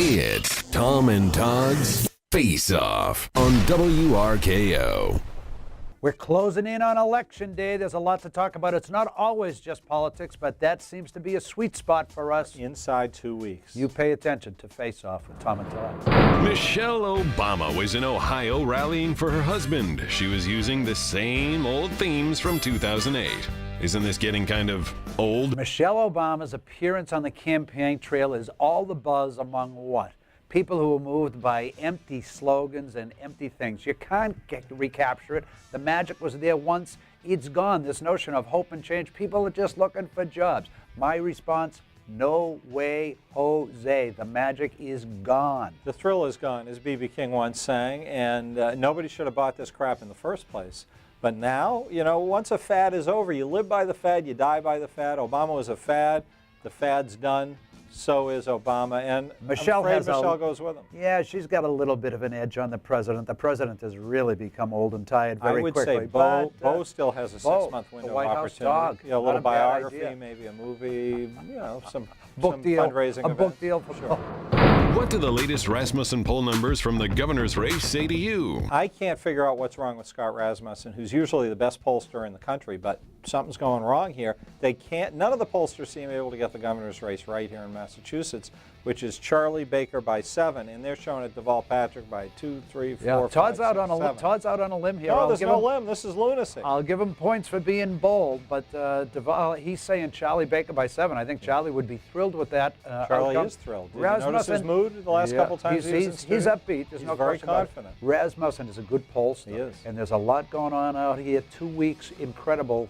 It's Tom and Todd's Face Off on WRKO. We're closing in on Election Day. There's a lot to talk about. It's not always just politics, but that seems to be a sweet spot for us. Inside 2 weeks. You pay attention to Face Off with Tom and Todd. Michelle Obama was in Ohio rallying for her husband. She was using the same old themes from 2008. Isn't this getting kind of old? Michelle Obama's appearance on the campaign trail is all the buzz among what? People who are moved by empty slogans and empty things. You can't recapture it. The magic was there once. It's gone. This notion of hope and change. People are just looking for jobs. My response, no way, Jose. The magic is gone. The thrill is gone, as B.B. King once sang, and nobody should have bought this crap in the first place. But now, you know, once a fad is over, you live by the fad, you die by the fad. Obama was a fad. The fad's done. So is Obama, and Michelle goes with him. Yeah, she's got a little bit of an edge on the president. The president has really become old and tired very quickly. I would say Bo still has a 6-month window of opportunity. Dog. Yeah, a little biography, maybe a movie, you know, some fundraising event. A book deal for sure. What do the latest Rasmussen poll numbers from the governor's race say to you? I can't figure out what's wrong with Scott Rasmussen, who's usually the best pollster in the country, but something's going wrong here. None of the pollsters seem able to get the governor's race right here in Massachusetts, which is Charlie Baker by 7, and they're showing it Deval Patrick by 2, 3, 4, yeah, 5, Todd's 6, out on 7. Todd's out on a limb here. No, there's no limb. This is lunacy. I'll give him points for being bold, but Deval, he's saying Charlie Baker by 7. I think Charlie would be thrilled with that. Charlie is thrilled. Did you notice his mood the last couple times he's upbeat. There's no very question confident. About it. Rasmussen is a good pollster. He is. And there's a lot going on out here. 2 weeks, incredible,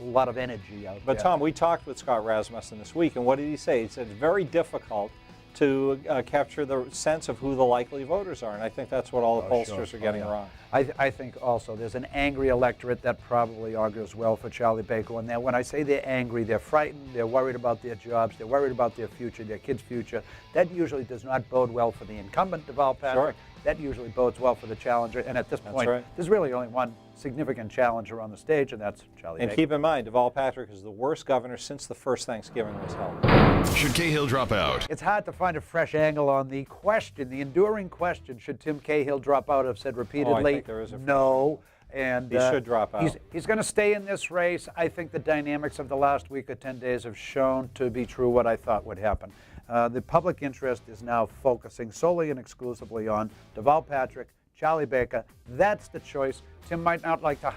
lot of energy out there. But Tom, we talked with Scott Rasmussen this week, and what did he say? He said it's very difficult to capture the sense of who the likely voters are, and I think that's what all the pollsters are getting wrong. I think also there's an angry electorate that probably augurs well for Charlie Baker. And when I say they're angry, they're frightened, they're worried about their jobs, they're worried about their future, their kids' future. That usually does not bode well for the incumbent, Deval Patrick. Sure. That usually bodes well for the challenger. And at this point, there's really only one significant challenger on the stage, and that's Charlie Baker. And keep in mind, Deval Patrick is the worst governor since the first Thanksgiving was held. Should Cahill drop out? It's hard to find a fresh angle on the question, the enduring question, should Tim Cahill drop out? I've said repeatedly, I think there is a no. And he should drop out. He's going to stay in this race. I think the dynamics of the last week or 10 days have shown to be true what I thought would happen. The public interest is now focusing solely and exclusively on Deval Patrick, Charlie Baker. That's the choice. Tim might not like to,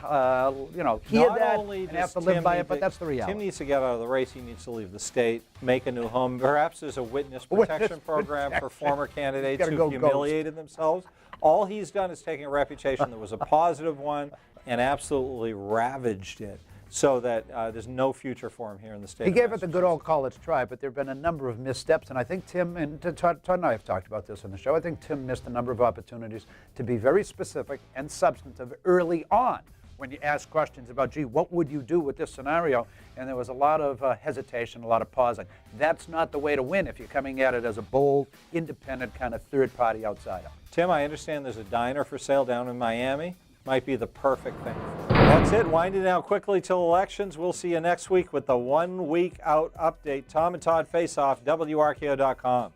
hear that and have to live by it, but that's the reality. Tim needs to get out of the race. He needs to leave the state, make a new home. Perhaps there's a witness protection program for former candidates who humiliated themselves. All he's done is taking a reputation that was a positive one and absolutely ravaged it, so that there's no future for him here in the state. He gave it the good old college try, but there have been a number of missteps, and I think Tim, and Todd and I have talked about this on the show, I think Tim missed a number of opportunities to be very specific and substantive early on when you ask questions about, gee, what would you do with this scenario? And there was a lot of hesitation, a lot of pausing. That's not the way to win if you're coming at it as a bold, independent, kind of third-party outsider. Tim, I understand there's a diner for sale down in Miami. Might be the perfect thing. That's it. Winding down quickly till elections. We'll see you next week with the 1 week out update. Tom and Todd Face Off, WRKO.com.